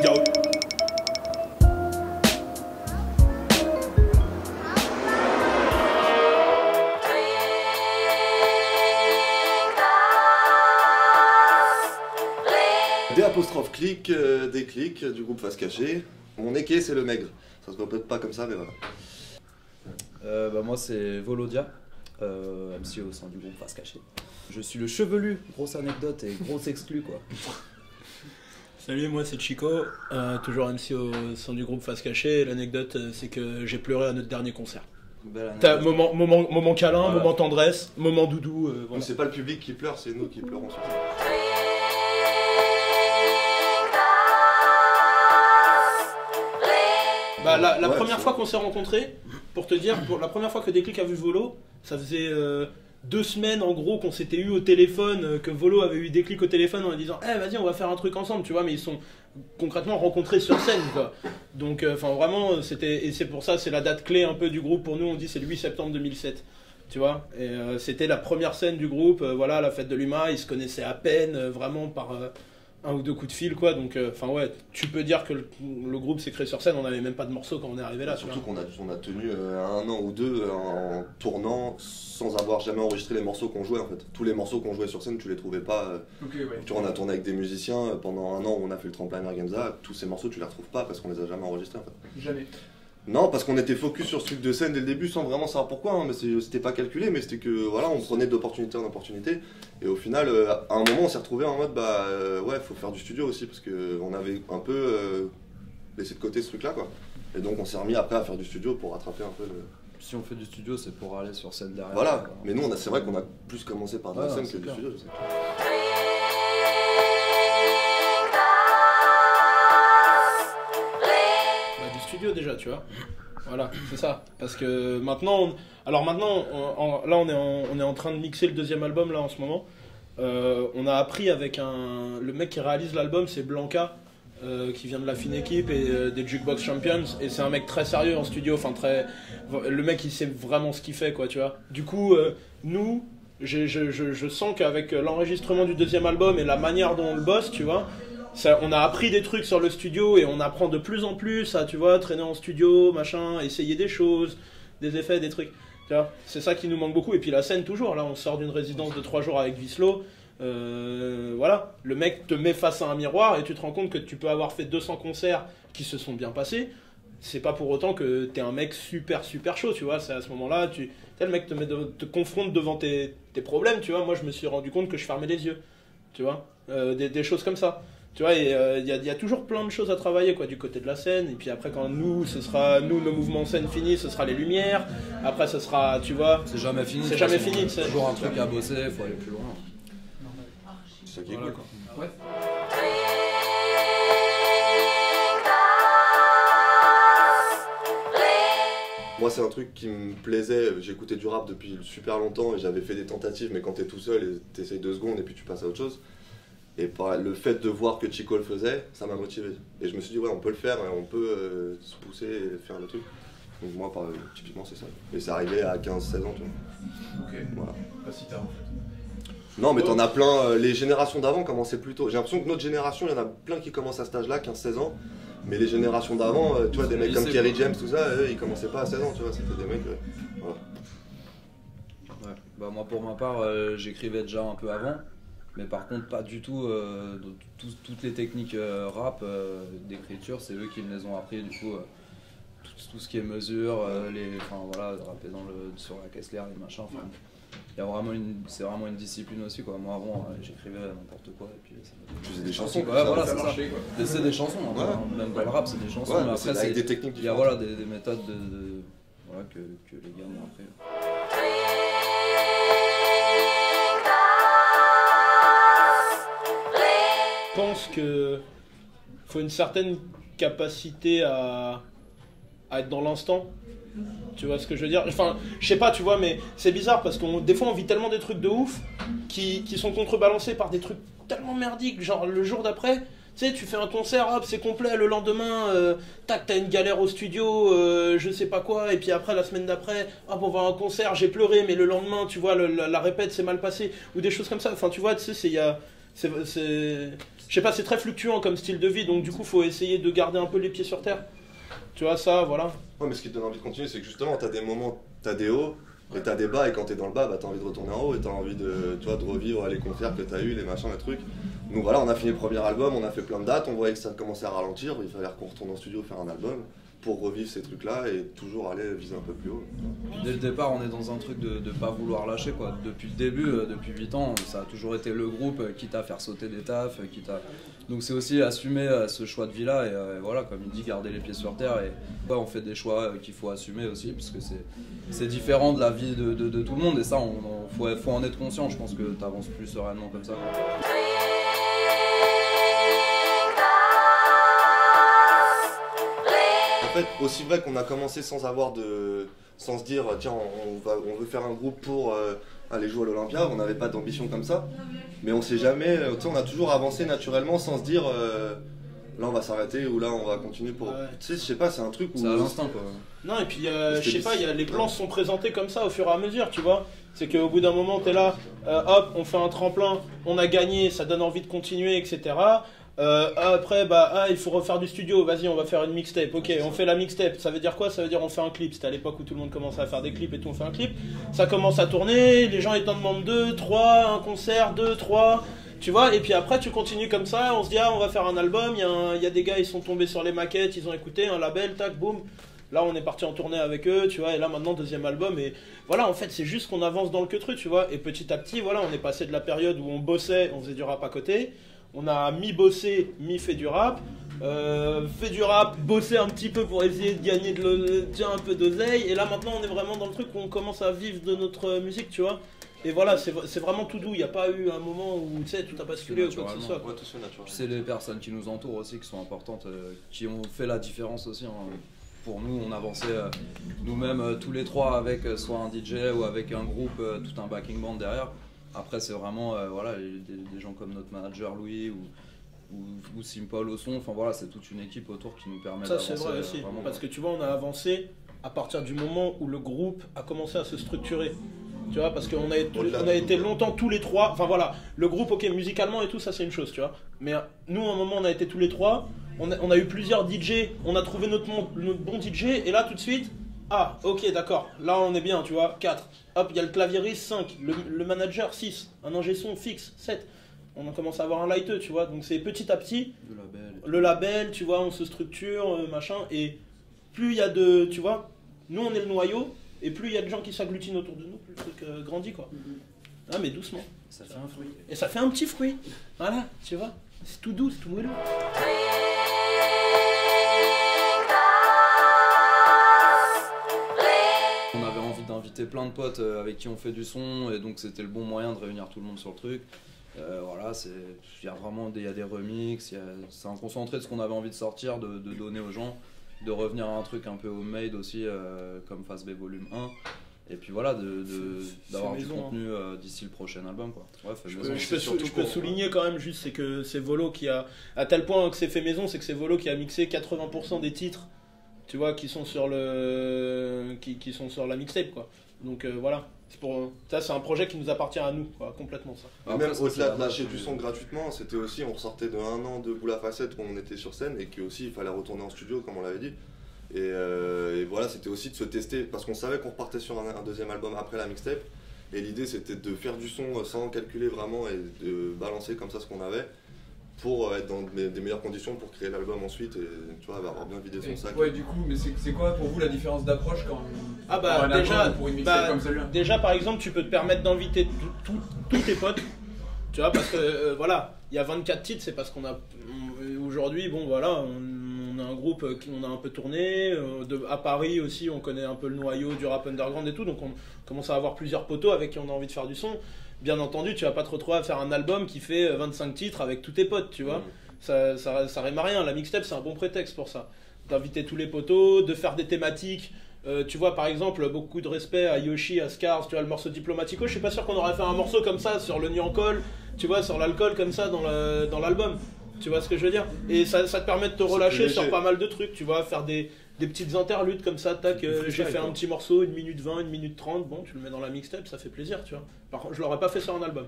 Yo. Clic, des clics du groupe Face Cachée. Mon équé c'est le maigre. Ça se voit peut-être pas comme ça mais voilà. Moi c'est Volodia, MC au sein du groupe Face Cachée. Je suis le chevelu, grosse anecdote et grosse exclu quoi. Salut, moi c'est Chico, toujours MC au sein du groupe Face Cachée. L'anecdote c'est que j'ai pleuré à notre dernier concert. Moment câlin, voilà. Moment tendresse, moment doudou. Voilà. C'est pas le public qui pleure, c'est nous qui pleurons sur ça. Bah, la première fois qu'on s'est rencontrés, pour te dire, la première fois que Déclic a vu Volo, ça faisait 2 semaines en gros qu'on s'était eu au téléphone, que Volo avait eu Déclic au téléphone en lui disant vas-y on va faire un truc ensemble, tu vois, mais ils sont concrètement rencontrés sur scène quoi. Donc vraiment c'était, et c'est pour ça c'est la date clé un peu du groupe pour nous, on dit c'est le 8 septembre 2007. Tu vois, et c'était la première scène du groupe, voilà, la fête de l'UMA, ils se connaissaient à peine, vraiment par 1 ou 2 coups de fil quoi, donc ouais, tu peux dire que le groupe s'est créé sur scène, on n'avait même pas de morceaux quand on est arrivé là. Surtout qu'on a tenu 1 an ou 2 en tournant sans avoir jamais enregistré les morceaux qu'on jouait en fait. Tous les morceaux qu'on jouait sur scène, tu les trouvais pas. Okay, ouais. Tu vois, on a tourné avec des musiciens pendant 1 an où on a fait le tremplin Mergenza, tous ces morceaux tu les retrouves pas parce qu'on les a jamais enregistrés en fait. Jamais. Non, parce qu'on était focus sur ce truc de scène dès le début sans vraiment savoir pourquoi, hein, mais c'était pas calculé, mais c'était que voilà, on prenait d'opportunité en opportunité, et au final, à un moment, on s'est retrouvé en mode ouais, faut faire du studio aussi, parce qu'on avait un peu laissé de côté ce truc-là, quoi. Et donc on s'est remis après à faire du studio pour rattraper un peu le... Si on fait du studio, c'est pour aller sur scène derrière. Voilà, mais nous, c'est vrai qu'on a plus commencé par de la scène que du studio, je sais. Studio déjà, tu vois, voilà, c'est ça, parce que maintenant, là on est en train de mixer le 2e album là en ce moment. On a appris avec le mec qui réalise l'album, c'est Blanca, qui vient de la fine équipe et des Jukebox Champions, et c'est un mec très sérieux en studio, le mec il sait vraiment ce qu'il fait quoi, tu vois. Du coup, nous, je sens qu'avec l'enregistrement du 2e album et la manière dont on le bosse, tu vois, on a appris des trucs sur le studio et on apprend de plus en plus à, tu vois, traîner en studio, machin, essayer des choses, des effets, des trucs. Tu vois, c'est ça qui nous manque beaucoup. Et puis la scène toujours, là on sort d'une résidence de 3 jours avec Vislo. Voilà, le mec te met face à un miroir et tu te rends compte que tu peux avoir fait 200 concerts qui se sont bien passés. C'est pas pour autant que t'es un mec super chaud, tu vois. C'est à ce moment-là, le mec te confronte devant tes problèmes, tu vois. Moi je me suis rendu compte que je fermais les yeux, tu vois, des choses comme ça. Tu vois, il y a toujours plein de choses à travailler quoi, du côté de la scène. Et puis après, quand nos mouvements de scène finis, ce sera les lumières. Après, ce sera, tu vois. C'est jamais fini. C'est jamais fini. C'est toujours un truc à bosser, il faut aller plus loin. C'est ça qui est cool. Ouais. Moi, c'est un truc qui me plaisait. J'écoutais du rap depuis super longtemps et j'avais fait des tentatives, mais quand t'es tout seul et t'essayes 2 secondes et puis tu passes à autre chose. Et le fait de voir que Chico le faisait, ça m'a motivé. Et je me suis dit, ouais, on peut le faire, on peut se pousser et faire le truc. Donc moi, typiquement, c'est ça. Et c'est arrivé à 15-16 ans, tu vois. Ok. Voilà. Pas si tard, en fait. Non, mais t'en as plein. Les générations d'avant commençaient plus tôt. J'ai l'impression que notre génération, il y en a plein qui commencent à cet âge-là, 15-16 ans. Mais les générations d'avant, tu vois, des mecs comme Kerry James, tout ça, eux, ils commençaient pas à 16 ans, tu vois. C'était des mecs... voilà. Ouais. Bah, moi, pour ma part, j'écrivais déjà un peu avant. Mais par contre, pas du tout, toutes les techniques rap d'écriture, c'est eux qui me les ont appris. Du coup, tout ce qui est mesure, voilà, rapper sur la caisse claire, les machins. C'est vraiment une discipline aussi quoi. Moi avant, j'écrivais n'importe quoi et puis tu faisais des chansons. Ouais, voilà, c'est ça. Marcher, C'est des chansons. Ouais. Même dans le rap, c'est des chansons. Ouais, mais après, avec des techniques il y a différentes. voilà des méthodes voilà, que les gars m'ont appris. Je pense que faut une certaine capacité à être dans l'instant. Tu vois ce que je veux dire? Enfin, je sais pas, tu vois, mais c'est bizarre parce que des fois on vit tellement des trucs de ouf qui sont contrebalancés par des trucs tellement merdiques. Genre le jour d'après, tu sais, tu fais un concert, hop, c'est complet, le lendemain, tac, t'as une galère au studio, je sais pas quoi, et puis après, la semaine d'après, hop, on va à un concert, j'ai pleuré, mais le lendemain, tu vois, la répète s'est mal passée, ou des choses comme ça. Enfin, tu vois, tu sais, Je sais pas, c'est très fluctuant comme style de vie, donc du coup, faut essayer de garder un peu les pieds sur terre. Tu vois, ça, voilà. Ouais, mais ce qui te donne envie de continuer, c'est que justement, t'as des moments, t'as des hauts, et t'as des bas, et quand t'es dans le bas, bah, t'as envie de retourner en haut, et t'as envie de, tu vois, de revivre les concerts que t'as eu, les machins, les trucs. Donc voilà, on a fini le premier album, on a fait plein de dates, on voyait que ça commençait à ralentir, il fallait qu'on retourne en studio faire un album pour revivre ces trucs-là et toujours aller viser un peu plus haut. Dès le départ, on est dans un truc de pas vouloir lâcher, quoi. Depuis le début, depuis 8 ans, ça a toujours été le groupe, quitte à faire sauter des tafs, Donc c'est aussi assumer ce choix de vie-là, et voilà, comme il dit, garder les pieds sur terre, et ouais, on fait des choix qu'il faut assumer aussi, parce que c'est différent de la vie de tout le monde, et ça, faut en être conscient. Je pense que t'avances plus sereinement comme ça, quoi. En fait, aussi vrai qu'on a commencé sans se dire tiens on veut faire un groupe pour aller jouer à l'Olympia, on n'avait pas d'ambition comme ça, mais on s'est jamais, tu sais, on a toujours avancé naturellement sans se dire là on va s'arrêter ou là on va continuer pour. Ouais. Tu sais, je sais pas, c'est un truc où. C'est à l'instinct, quoi. Non, et puis je sais pas, les plans se sont présentés comme ça au fur et à mesure, tu vois. C'est qu'au bout d'un moment, t'es là, hop, on fait un tremplin, on a gagné, ça donne envie de continuer, etc. Après, il faut refaire du studio, vas-y, on va faire une mixtape. Ok, on fait la mixtape, ça veut dire quoi? Ça veut dire on fait un clip. C'était à l'époque où tout le monde commençait à faire des clips et tout, on fait un clip. Ça commence à tourner, les gens ils t'en demandent 2, 3, un concert, 2, 3. Tu vois, et puis après tu continues comme ça, on se dit ah on va faire un album, il y a des gars ils sont tombés sur les maquettes, ils ont écouté, un label, tac, boum. Là on est parti en tournée avec eux, tu vois, et là maintenant deuxième album, et voilà, en fait c'est juste qu'on avance dans le queutru, tu vois, et petit à petit, voilà, on est passé de la période où on bossait, on faisait du rap à côté, on a mi-bossé, mi-fait du rap, fait du rap, bossé un petit peu pour essayer de gagner un peu d'oseille, et là maintenant on est vraiment dans le truc où on commence à vivre de notre musique, tu vois. Et voilà, c'est vraiment tout doux, il n'y a pas eu un moment où tu sais, tout a basculé ou quoi que ce soit. Ouais, tout se fait naturellement. C'est les personnes qui nous entourent aussi qui sont importantes, qui ont fait la différence aussi, hein. Pour nous, on avançait nous-mêmes tous les trois avec soit un DJ ou avec un groupe, tout un backing band derrière. Après, c'est vraiment voilà, des gens comme notre manager Louis ou Simple au son. Enfin voilà, c'est toute une équipe autour qui nous permet d'avancer. Ça, c'est vrai aussi, vraiment, parce que tu vois, on a avancé à partir du moment où le groupe a commencé à se structurer. Tu vois, parce qu'on a été longtemps tous les trois. Enfin voilà, le groupe, ok, musicalement et tout, ça c'est une chose, tu vois. Mais nous, à un moment, on a été tous les trois. On a eu plusieurs DJ. On a trouvé notre bon DJ. Et là, tout de suite, ah, ok, d'accord. Là, on est bien, tu vois. 4. Hop, il y a le claviériste, 5. Le manager, 6. Un ingé son fixe, 7. On a commencé à avoir un lighteux, tu vois. Donc c'est petit à petit. Le label, tu vois, on se structure, machin. Et plus il y a de. Tu vois, nous, on est le noyau. Et plus il y a de gens qui s'agglutinent autour de nous, plus le truc grandit, quoi. Ah, mais doucement. Ça fait un fruit. Et ça fait un petit fruit. Voilà, tu vois. C'est tout doux, c'est tout moelleux. On avait envie d'inviter plein de potes avec qui on fait du son, et donc c'était le bon moyen de réunir tout le monde sur le truc. Voilà, il y a des remixes, c'est un concentré de ce qu'on avait envie de sortir, de donner aux gens, de revenir à un truc un peu homemade aussi, comme Phase B Volume 1. Et puis voilà, d'avoir du contenu d'ici le prochain album, quoi. Ouais, je peux souligner quand même juste, c'est que c'est Volo qui a, à tel point que c'est fait maison, c'est que c'est Volo qui a mixé 80% des titres, tu vois, qui sont sur qui sont sur la mixtape, quoi. Donc voilà, ça c'est un projet qui nous appartient à nous, quoi, complètement ça. Après, même au-delà de lâcher du son gratuitement, c'était aussi, on ressortait de 1 an de Boule à Facettes où on était sur scène et qu'aussi il fallait retourner en studio comme on l'avait dit. Et voilà, c'était aussi de se tester parce qu'on savait qu'on repartait sur un deuxième album après la mixtape. Et l'idée c'était de faire du son sans calculer vraiment et de balancer comme ça ce qu'on avait pour être dans des meilleures conditions pour créer l'album ensuite et tu vois, avoir bien vidé son sac. Ouais, du coup, mais c'est quoi pour vous la différence d'approche quand pour une mixtape comme celle-là? Déjà par exemple, tu peux te permettre d'inviter tous tes potes. Tu vois, parce que voilà, il y a 24 titres, c'est parce qu'on a aujourd'hui, bon voilà, on a un groupe qui on a un peu tourné, à Paris aussi, on connaît un peu le noyau du rap underground et tout, donc on commence à avoir plusieurs potos avec qui on a envie de faire du son. Bien entendu, tu vas pas te retrouver à faire un album qui fait 25 titres avec tous tes potes, tu vois. Ça rime à rien, la mixtape c'est un bon prétexte pour ça. D'inviter tous les potos, de faire des thématiques. Tu vois, par exemple, beaucoup de respect à Yoshi, à Scars, tu vois, le morceau Diplomatico, je suis pas sûr qu'on aurait fait un morceau comme ça sur le Nyankol, tu vois, sur l'alcool comme ça dans l'album. Tu vois ce que je veux dire? Et ça te permet de te relâcher sur pas mal de trucs, tu vois, faire des petites interludes comme ça, tac, j'ai fait un petit morceau, 1 minute 20, 1 minute 30, bon, tu le mets dans la mixtape, ça fait plaisir, tu vois. Par contre, je l'aurais pas fait sur un album.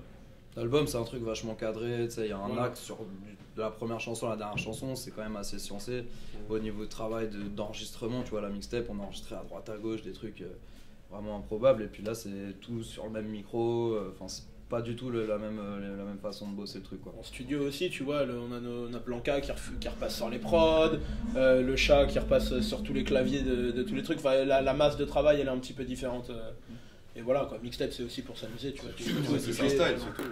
L'album, c'est un truc vachement cadré, tu sais, il y a un Voilà. axe de la première chanson à la dernière chanson, c'est quand même assez sciencé. Au niveau de travail d'enregistrement, tu vois, la mixtape, on a enregistré à droite à gauche des trucs vraiment improbables, et puis là, c'est tout sur le même micro, enfin, c'est pas du tout la même façon de bosser le truc, quoi. En studio aussi, tu vois, on a Blanca qui repasse sur les prods, le chat qui repasse sur tous les claviers de tous les trucs. Enfin, la masse de travail, elle est un petit peu différente. Et voilà, quoi. Mixtape, c'est aussi pour s'amuser, tu vois. C'est un style, c'est tout.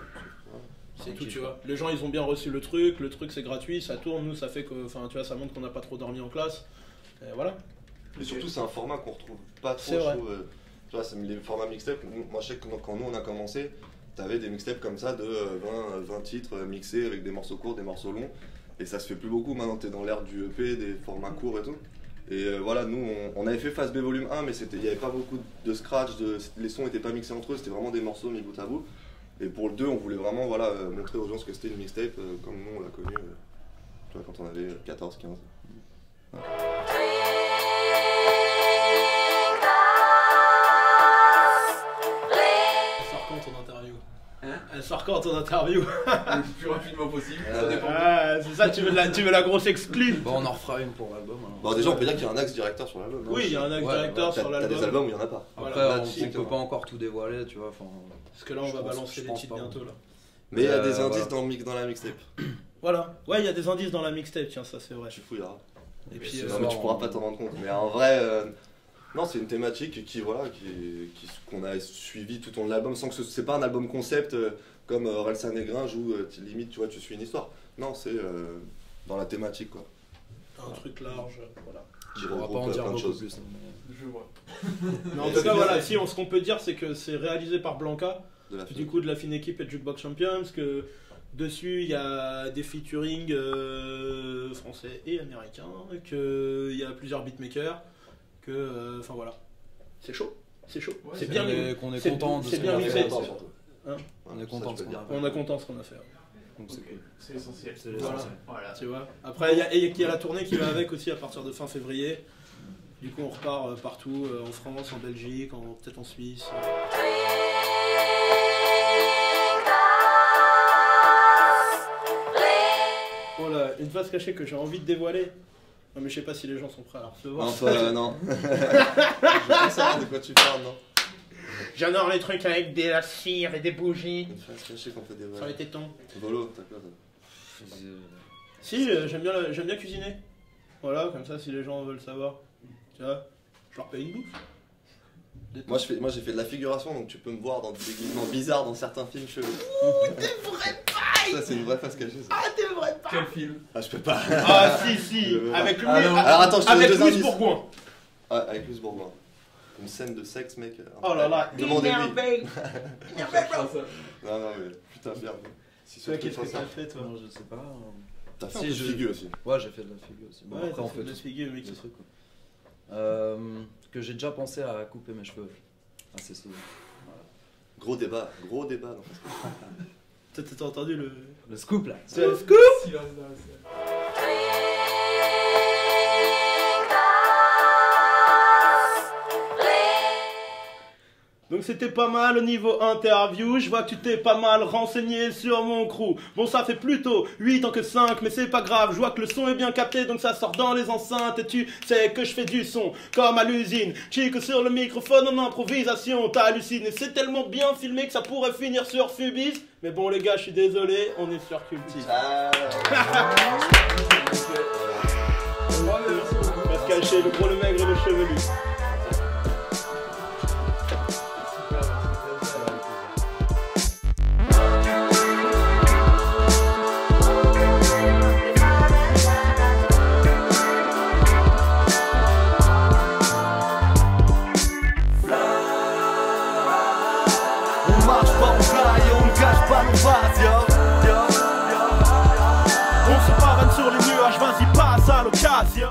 C'est tout, tu vois. Les gens, ils ont bien reçu le truc c'est gratuit, ça tourne. Nous, ça fait que, enfin, tu vois, ça montre qu'on n'a pas trop dormi en classe. Et voilà. Et surtout, c'est un format qu'on retrouve pas trop, C'est vrai. je trouve. Tu vois, les formats mixtape, moi je sais que quand nous on a commencé, t'avais des mixtapes comme ça de 20 titres mixés avec des morceaux courts, des morceaux longs. Et ça se fait plus beaucoup, maintenant t'es dans l'ère du EP, des formats courts et tout. Et voilà, nous on avait fait Phase B volume 1, mais il n'y avait pas beaucoup de scratch, les sons n'étaient pas mixés entre eux, c'était vraiment des morceaux mis bout à bout. Et pour le 2, on voulait vraiment montrer aux gens ce que c'était une mixtape, comme nous on l'a connu tu vois, quand on avait 14, 15. Elle sort quand ton interview? Elle sort quand ton interview? Le plus rapidement possible, ça dépend. Ah, c'est ça, tu veux la grosse exclue? Bon, on en refera une pour l'album. alors. Bon, déjà on peut dire qu'il y a un axe directeur sur l'album. Oui, il y a un axe Ouais, directeur T'as sur l'album. des albums où il n'y en a pas. Après, Voilà, on exactement. peut pas encore tout dévoiler, tu vois. Enfin, Parce que là, on Je va pense- balancer je les pense titres pas. bientôt, là. Mais il y a des indices voilà. dans la mixtape. Voilà. Ouais, il y a des indices dans la mixtape, tiens, ça c'est vrai. Tu fouilleras. Et puis, c'est Non, ça, mais tu on- pourras pas t'en rendre compte. Mais en vrai, non, c'est une thématique qu'on a suivi tout au long de l'album sans que c'est pas un album concept comme Orelsan et Gringe où limite tu vois tu suis une histoire. Non, c'est dans la thématique quoi. un truc large, voilà. Qui on va pas regroupe en dire plein de beaucoup choses. plus. hein, mais- Je vois. Mais en tout cas, voilà, si, ce qu'on peut dire, c'est que c'est réalisé par Blanca, De la du coup de la fine équipe et de Jukebox Champions, que dessus il y a des featuring français et américains, qu'il y a plusieurs beatmakers, que, enfin voilà, c'est chaud, c'est chaud, Ouais, c'est c'est bien, qu'on est c'est- content de c'est ce bien qu'on a mixé. fait. content, surtout. Hein Ouais, On est ça, content je peux de le ce dire. qu'on a fait. On est content de ce qu'on a fait, Donc c'est cool. C'est l'essentiel. C'est Voilà. l'essentiel. Voilà. tu vois. Après, il y a la tournée qui va avec aussi à partir de fin février. Du coup, on repart partout, en France, en Belgique, peut-être en Suisse. Voilà, une face cachée que j'ai envie de dévoiler. Non, mais je sais pas si les gens sont prêts à la recevoir. Non, toi, non. Je veux pas savoir de quoi tu parles, non. J'adore les trucs avec des la cire et des bougies Une face cachée qu'on fait des sur les tétons. Volo, t'as quoi toi? Si, j'aime bien cuisiner. Voilà, comme ça, si les gens veulent savoir. Tu vois, je leur paye une bouffe. Moi j'ai fait de la figuration donc tu peux me voir dans des déguisements bizarres dans certains films chelous. Des vrais. Ça c'est une vraie face cachée ça. Ah, des vrais pas. Quel film? Ah je peux pas. Ah, si, Je veux pas. avec lui, Ah, non. Alors attends, je te avec donne deux Louis indices. Bourgoin. Ah, avec Louis Bourgoin. Une scène de sexe mec. Oh là là, Demandez-lui. énervé. On cherchera ça. Non non mais putain merde. Si Toi, ce qu'est-ce que truc t'as ça. fait, toi? Non, je sais pas. T'as Si, fait de je- figure aussi. Ouais, j'ai fait de la figure aussi. Bon, Ouais, après, on t'as fait fait de la tous figure, mec. des trucs. Quoi. Que j'ai déjà pensé à couper mes cheveux. Assez souvent. Gros débat dans T'as entendu le. Le scoop là. C'est le scoop. Silence dans la salle. Donc c'était pas mal au niveau interview, je vois que tu t'es pas mal renseigné sur mon crew. Bon ça fait plutôt 8 ans que 5, mais c'est pas grave, je vois que le son est bien capté, donc ça sort dans les enceintes. Et tu sais que je fais du son, comme à l'usine. Chico sur le microphone en improvisation, t'as halluciné. C'est tellement bien filmé que ça pourrait finir sur Fubis. Mais bon les gars, je suis désolé, on est sur Cultive. On va se cacher le gros, le maigre et le chevelu. On marche pas en fly, on ne cache pas nos faces, yo. On se pavane sur les nuages, vas-y passe à l'occasion.